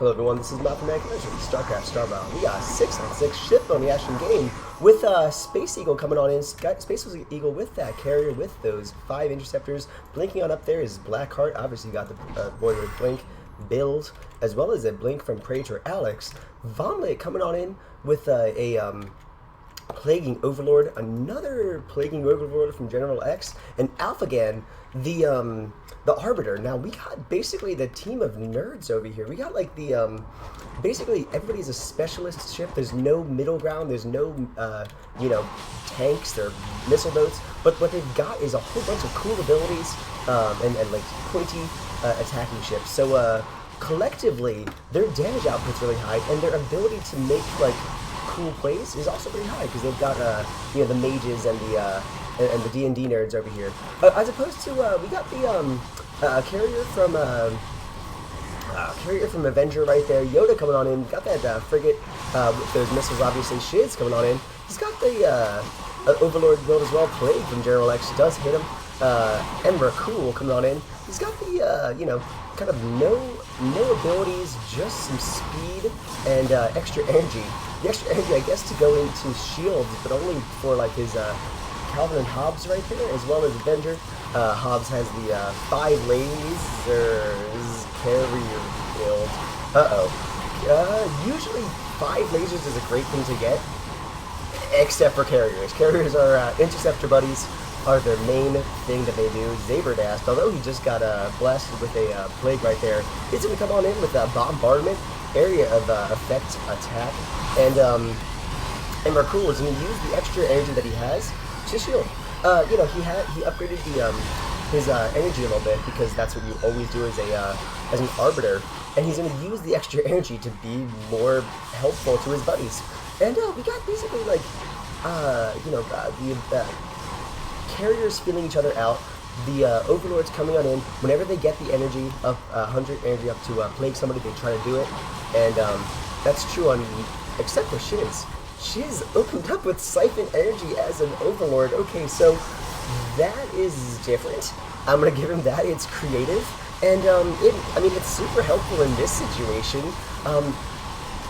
Hello everyone, this is Maffumancasting, StarCraft StarBattle. We got a 6-on-6 ship on the action game with Space Eagle coming on in. Space Eagle with that carrier with those 5 interceptors. Blinking on up there is Blackheart. Obviously, you got the Boiler Blink build, as well as a Blink from Praetor Alex. Vonley coming on in with a Plaguing Overlord, another Plaguing Overlord from General X, and Alphagan, the Arbiter. Now we got basically the team of nerds over here. We got like the basically everybody's a specialist ship. There's no middle ground. There's no tanks or missile boats. But what they've got is a whole bunch of cool abilities and like pointy attacking ships. So collectively, their damage output's really high, and their ability to make like cool plays is also pretty high because they've got the mages and the D&D nerds over here, as opposed to we got the carrier from Avenger right there. Yoda coming on in. Got that frigate with those missiles. Obviously, Shiz coming on in. He's got the Overlord build as well. Plague from General X does hit him. EmraKul coming on in. He's got the kind of no abilities, just some speed and extra energy. The extra energy, I guess, to go into shields, but only for like his Calvin and Hobbs right there, as well as Avenger. Hobbs has the 5 lasers carrier build. Usually 5 lasers is a great thing to get, except for carriers. Carriers are interceptor buddies, are their main thing that they do. Zaberdast, although he just got blasted with a plague right there, he's going to come on in with a bombardment, area of effect attack, and EmraKul is going to use the extra energy that he has to shield. He upgraded his energy a little bit because that's what you always do as an arbiter, and he's going to use the extra energy to be more helpful to his buddies. And we got basically like the carriers feeling each other out. The Overlords coming on in. Whenever they get the energy up, 100 energy up to plague somebody, they try to do it. And that's true on, except for Shiz. Shiz opened up with Siphon Energy as an Overlord. Okay, so that is different. I'm going to give him that. It's creative. And, it's super helpful in this situation.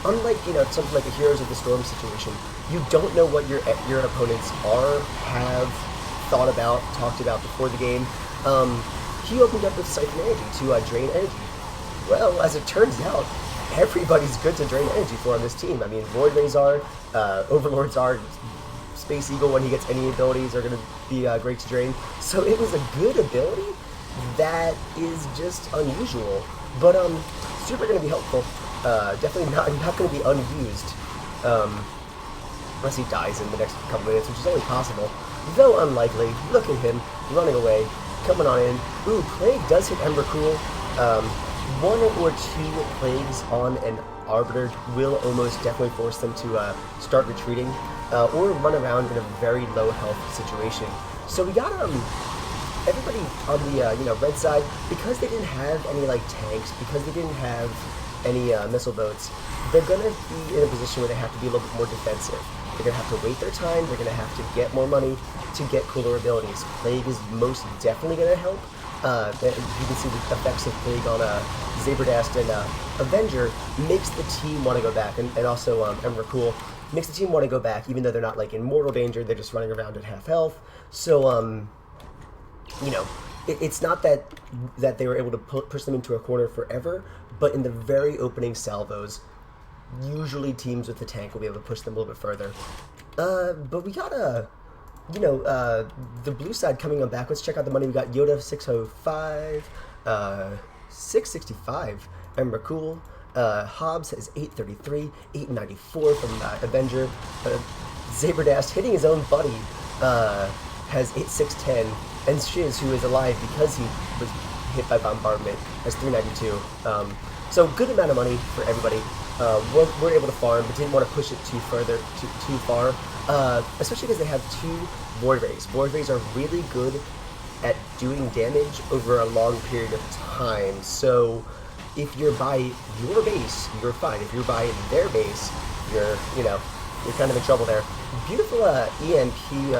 Unlike, something like a Heroes of the Storm situation, you don't know what your opponents have thought about, talked about before the game. He opened up with Siphon Energy to drain energy. Well, as it turns out, everybody's good to drain energy for on this team. I mean, Void Rays are, Overlords are, Space Eagle, when he gets any abilities, are going to be great to drain. So it was a good ability that is just unusual, but super going to be helpful. Definitely not going to be unused, unless he dies in the next couple minutes, which is only possible. Though unlikely. Look at him running away, coming on in. Ooh, Plague does hit EmraKul. 1 or 2 plagues on an Arbiter will almost definitely force them to start retreating or run around in a very low health situation. So we got everybody on the red side, because they didn't have any like tanks, because they didn't have any missile boats. They're gonna be in a position where they have to be a little bit more defensive. They're going to have to wait their time, they're going to have to get more money to get cooler abilities. Plague is most definitely going to help. You can see the effects of Plague on Zaberdast and Avenger makes the team want to go back, and also EmraKul makes the team want to go back, even though they're not like in mortal danger, they're just running around at half health. So, it's not that they were able to push them into a corner forever, but in the very opening salvos, usually teams with the tank will be able to push them a little bit further. But we got the blue side coming on back. Let's check out the money. We got Yoda 605, 665, EmraKul. Hobbs has 833, 894 from Avenger. Zaberdast hitting his own buddy has 8610, and Shiz, who is alive because he was hit by bombardment, has 392. So good amount of money for everybody. We're able to farm, but didn't want to push it too far, especially because they have 2 Void Rays. Void Rays are really good at doing damage over a long period of time. So if you're by your base, you're fine. If you're by their base, you're kind of in trouble there. Beautiful EMP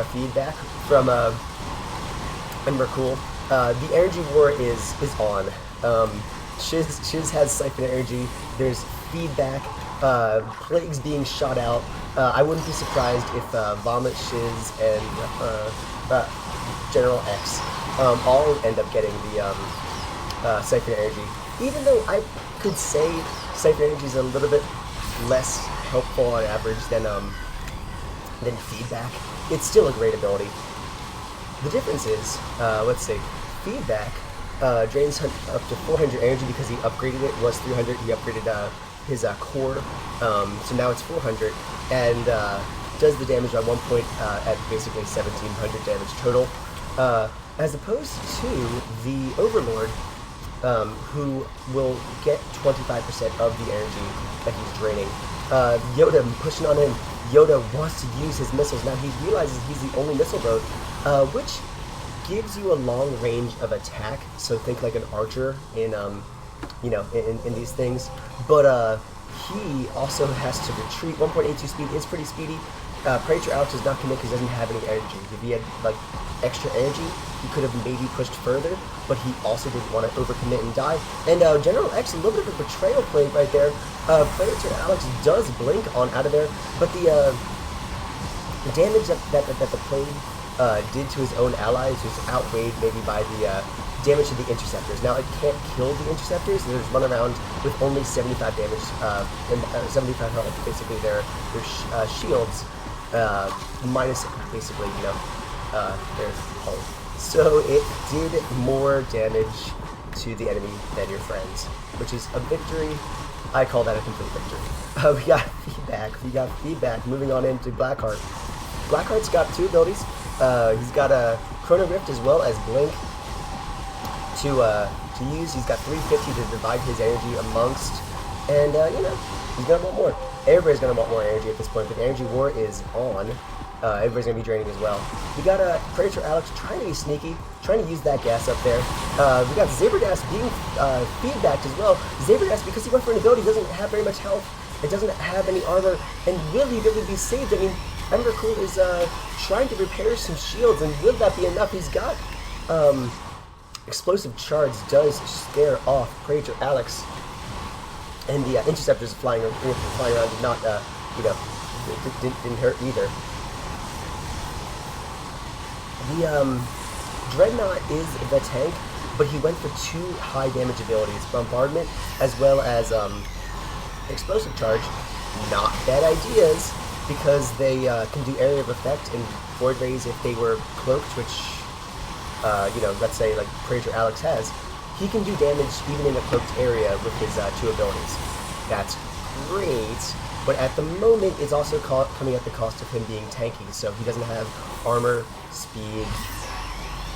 feedback from EmraKul. The energy war is on. Shiz has Siphon Energy. There's feedback. Plagues being shot out. I wouldn't be surprised if Vomit, Shiz, and General X all end up getting the Siphon Energy. Even though I could say Siphon Energy is a little bit less helpful on average than feedback, it's still a great ability. The difference is, let's say, feedback drains up to 400 energy because he upgraded it. It was 300. He upgraded his core, so now it's 400, and does the damage at one point at basically 1700 damage total, as opposed to the Overlord, who will get 25% of the energy that he's draining. Yoda pushing on him. Yoda wants to use his missiles. Now he realizes he's the only missile boat, which gives you a long range of attack. So think like an archer in in these things. But he also has to retreat. 1.82 speed is pretty speedy. Predator Alex does not commit because he doesn't have any energy. If he had like extra energy, he could have maybe pushed further, but he also didn't want to overcommit and die. And General X, a little bit of a betrayal play right there. Predator Alex does blink on out of there, but the damage that the plane did to his own allies was outweighed maybe by the damage to the interceptors. Now it can't kill the interceptors; they just run around with only 75 damage and 75 health. Basically, their shields minus basically their hull. So it did more damage to the enemy than your friends, which is a victory. I call that a complete victory. We got feedback. Moving on into Blackheart. Blackheart's got two abilities. He's got a Chrono Rift as well as Blink to use. He's got 350 to divide his energy amongst, and he's gonna want more. Everybody's gonna want more energy at this point, but the energy war is on. Everybody's gonna be draining as well. We got Predator Alex trying to be sneaky, trying to use that gas up there. We got Zaberdass being feedbacked as well. Zaberdass, because he went for an ability, doesn't have very much health. It doesn't have any armor, and will he really be saved? I mean, EmraKul is trying to repair some shields, and will that be enough? He's got Explosive Charge does scare off Predator Alex, and the interceptors flying around did not, didn't hurt either. The Dreadnought is the tank, but he went for two high damage abilities, Bombardment as well as Explosive Charge. Not bad ideas, because they can do area of effect and Void Rays if they were cloaked, which, let's say like Predator Alex has. He can do damage even in a cloaked area with his two abilities. That's great, but at the moment it's also coming at the cost of him being tanky, so he doesn't have armor, speed,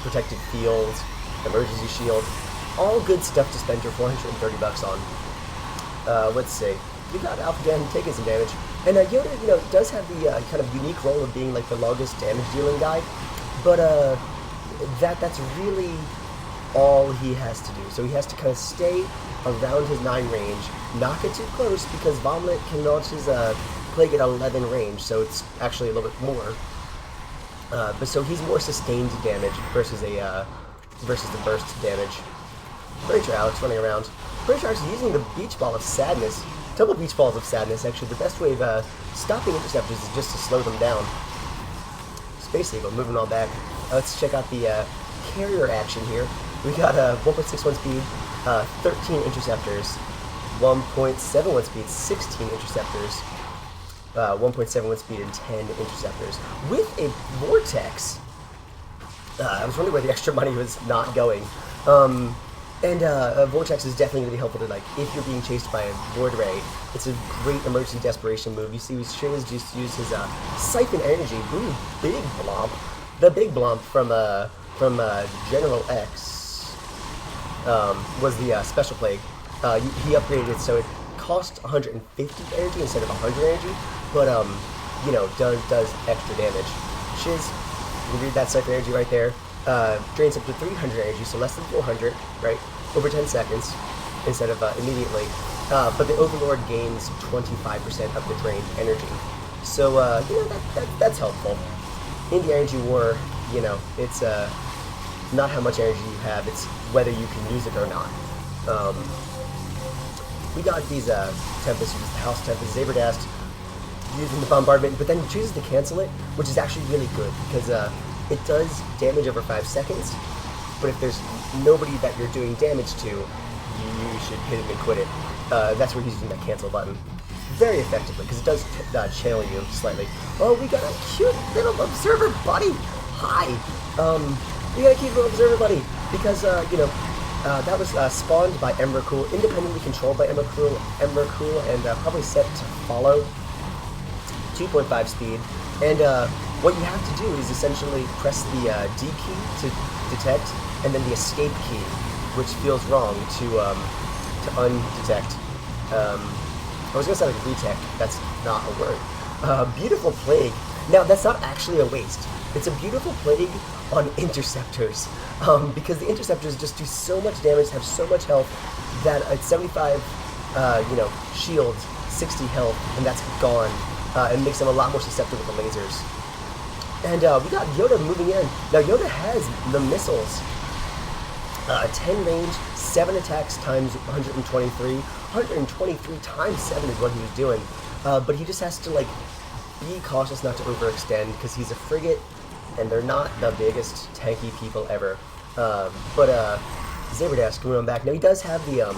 protected field, emergency shield, all good stuff to spend your $430 on. Let's see. We got Alpha Gan taking some damage, and Yoda, does have the kind of unique role of being like the longest damage dealing guy, but that's really all he has to do. So he has to kind of stay around his 9 range, not get too close, because Vomit can launch his Plague at 11 range, so it's actually a little bit more. But so he's more sustained damage versus the burst damage. Predator Alex running around. Predator Alex using the Beach Ball of Sadness. Double Beach Balls of Sadness, actually. The best way of stopping interceptors is just to slow them down. Space Eagle moving on back. Let's check out the carrier action here. We got 1.61 speed, 13 interceptors. 1.71 speed, 16 interceptors. 1.71 speed and 10 interceptors. With a Vortex. I was wondering where the extra money was not going. A Vortex is definitely going to be helpful to, like, if you're being chased by a Void Ray. It's a great emergency desperation move. You see, Shiz just used his Siphon Energy. Ooh, big blomp. The big blomp from General X was the Special Plague. He upgraded it so it cost 150 energy instead of 100 energy, but does extra damage. Shiz, you can read that Siphon Energy right there. Drains up to 300 energy, so less than 400, right? Over 10 seconds instead of immediately. But the Overlord gains 25% of the drained energy. So that's helpful. In the energy war, it's not how much energy you have; it's whether you can use it or not. we got these Tempests, the House Tempest, Zaberdast, using the bombardment, but then he chooses to cancel it, which is actually really good, because it does damage over 5 seconds, but if there's nobody that you're doing damage to, you should hit him and quit it. That's where he's using that cancel button. Very effectively, because it does channel you slightly. Oh, we got a cute little observer buddy! Hi! We got a cute little observer buddy, because, that was spawned by EmraKul, independently controlled by EmraKul, and probably set to follow 2.5 speed. And what you have to do is essentially press the D key to detect, and then the escape key, which feels wrong, to undetect. I was going to say like retech, that's not a word. Beautiful Plague. Now, that's not actually a waste. It's a Beautiful Plague on Interceptors, because the Interceptors just do so much damage, have so much health, that at 75, shields, 60 health, and that's gone, and makes them a lot more susceptible to lasers. And we got Yoda moving in. Now, Yoda has the missiles. 10 range, 7 attacks times 123. 123 times 7 is what he was doing. But he just has to, be cautious not to overextend, because he's a frigate, and they're not the biggest tanky people ever. But Zaberdast coming on back. Now, he does have the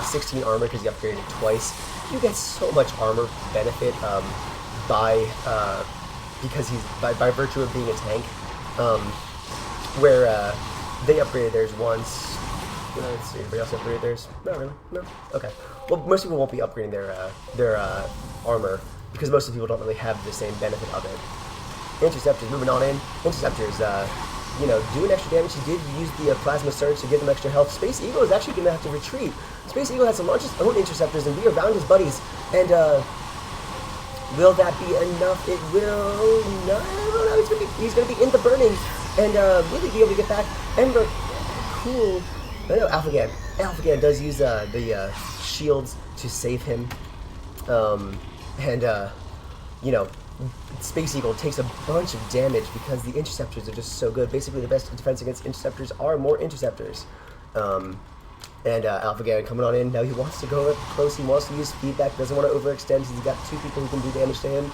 16 armor, because he upgraded it twice. You get so much armor benefit because he's by virtue of being a tank. Where they upgraded theirs once. Let's see, anybody else upgraded theirs? Not really. No. Okay. Well, most people won't be upgrading their armor, because most of the people don't really have the same benefit of it. Interceptors moving on in. Interceptors, doing extra damage. He did use the plasma surge to give them extra health. Space Eagle is actually going to have to retreat. Space Eagle has to launch his own interceptors and be around his buddies. And will that be enough? It will not. I don't know. He's going to be in the burning and really be able to get back. EmraKul. No, Alphagan. Alphagan does use the shields to save him. Space Eagle takes a bunch of damage because the interceptors are just so good. Basically, the best defense against interceptors are more interceptors. Alphagan coming on in. Now he wants to go up close. He wants to use feedback. Doesn't want to overextend. He's got 2 people who can do damage to him.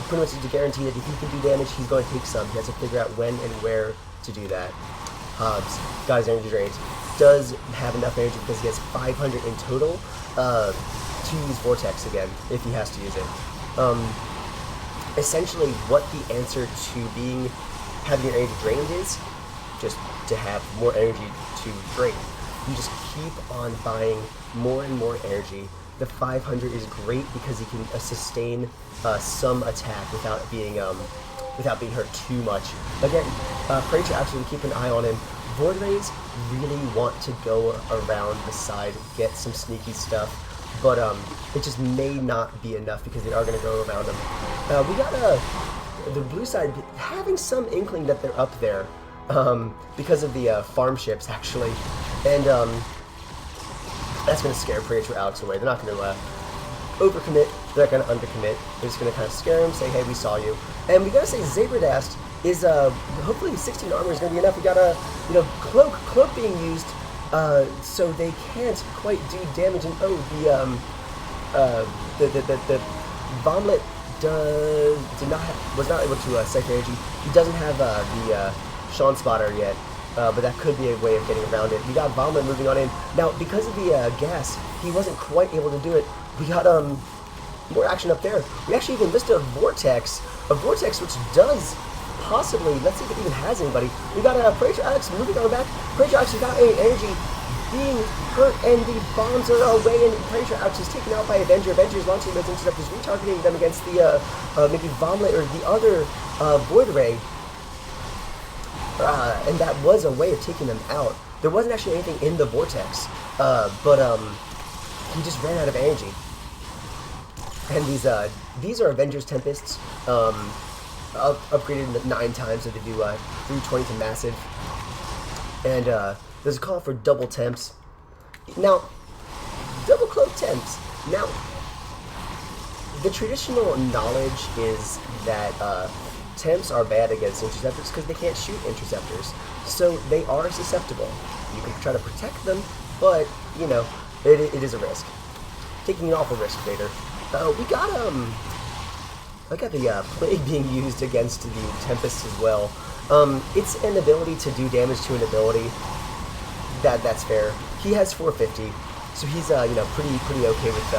Pretty much to guarantee that if he can do damage, he's going to take some. He has to figure out when and where to do that. Hobbs, got his energy drains. Does have enough energy because he has 500 in total to use Vortex again if he has to use it. Essentially, what the answer to having your energy drained is, just to have more energy to drain. You just keep on buying more and more energy. The 500 is great because he can sustain some attack without being hurt too much. Again, pray to actually keep an eye on him. Void Rays really want to go around the side, get some sneaky stuff, but it just may not be enough because they are going to go around him. We got the blue side having some inkling that they're up there because of the farm ships, actually, and that's going to scare Praetor Alex away. They're not going to overcommit, they're not going to undercommit. They're just going to kind of scare him, say, hey, we saw you. And we got to say Zaberdast is, hopefully 16 armor is going to be enough. We got a, cloak being used, so they can't quite do damage. And the Vomlet was not able to siphon energy. He doesn't have the Sean Spotter yet, but that could be a way of getting around it. We got Vomlet moving on in. Now, because of the gas, he wasn't quite able to do it. We got more action up there. We actually even listed a Vortex which does possibly, let's see if it even has anybody. We got Praetor Alex moving on back. Praetor Alex has got energy being hurt, and the bombs are away, and Praetor Alex is taken out by Avenger. Avenger is launching those interceptors, retargeting them against the maybe Vomlet or the other Void Ray. And that was a way of taking them out. There wasn't actually anything in the Vortex, but he just ran out of energy. And these are Avengers Tempests, upgraded 9 times, so they do 320 to massive. And there's a call for double temps. Now, double cloak temps. Now, the traditional knowledge is that temps are bad against interceptors because they can't shoot interceptors, so they are susceptible. You can try to protect them, but It is a risk. Taking an awful risk, Vader. We got the Plague being used against the Tempest as well. It's an ability to do damage to an ability. That's fair. He has 450, so he's you know, pretty okay with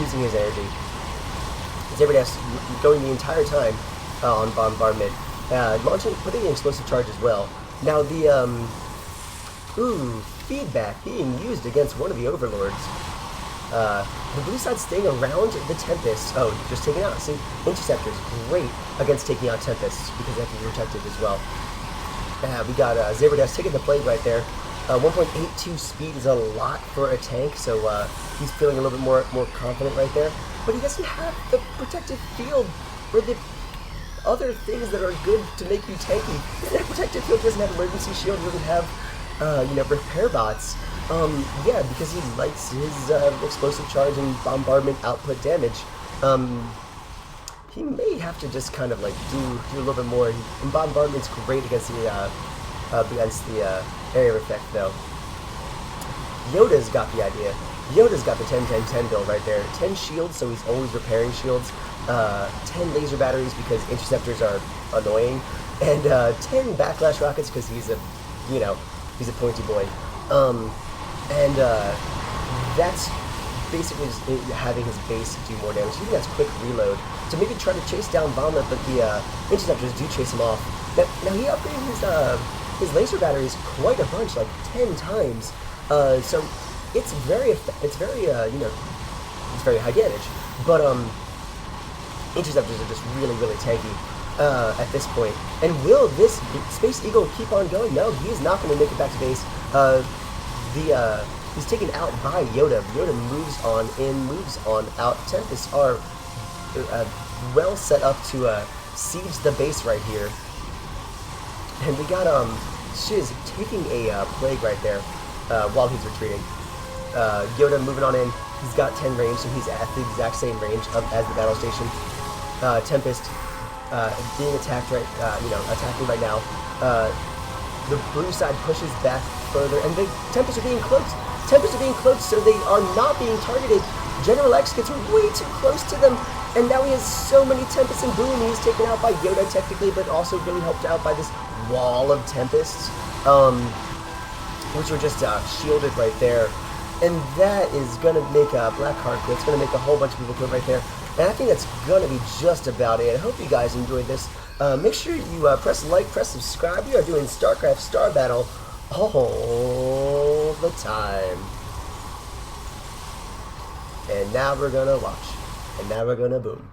using his energy. Zebradev's going the entire time on bombardment, putting an explosive charge as well. Now the feedback being used against one of the overlords. The blue side staying around the Tempest. Oh, just taking out. See, Interceptor's great against taking out Tempests because they have to be protected as well. We got Zebradev's taking the Plague right there. 1.82 speed is a lot for a tank, so he's feeling a little bit more confident right there. But he doesn't have the protective field or the other things that are good to make you tanky. That protective field doesn't have emergency shield, doesn't have you know, repair bots. Yeah, because he likes his explosive charge and bombardment output damage. He may have to just kind of like do a little bit more. And bombardment's great against the area effect though. Yoda's got the idea. Yoda's got the 10-10-10 build right there. 10 shields, so he's always repairing shields. 10 laser batteries because interceptors are annoying, and 10 backlash rockets because he's a, you know, he's a pointy boy. And that's basically just having his base do more damage. Even that's quick reload. So maybe try to chase down Vomit, but the interceptors do chase him off. Now he upgraded his laser batteries quite a bunch, like 10 times. So it's very you know, it's very high damage. But interceptors are just really tanky at this point. And will this Space Eagle keep on going? No, he is not going to make it back to base. He's taken out by Yoda. Yoda moves on in, moves on out. Tempests are well set up to siege the base right here. And we got Shiz taking a Plague right there while he's retreating. Yoda moving on in. He's got 10 range, so he's at the exact same range as the battle station. Tempest being attacked right, you know, attacking right now. The blue side pushes back further, and the Tempests are being cloaked. Tempests are being cloaked, so they are not being targeted. General X gets way too close to them, and now he has so many Tempests, and boom, he's taken out by Yoda technically, but also really helped out by this wall of Tempests, which were just shielded right there. And that is going to make a black card quit. It's going to make a whole bunch of people quit right there. And I think that's going to be just about it. I hope you guys enjoyed this. Make sure you press like, press subscribe. We are doing StarCraft Star Battle all the time. And now we're going to watch. And now we're going to boom.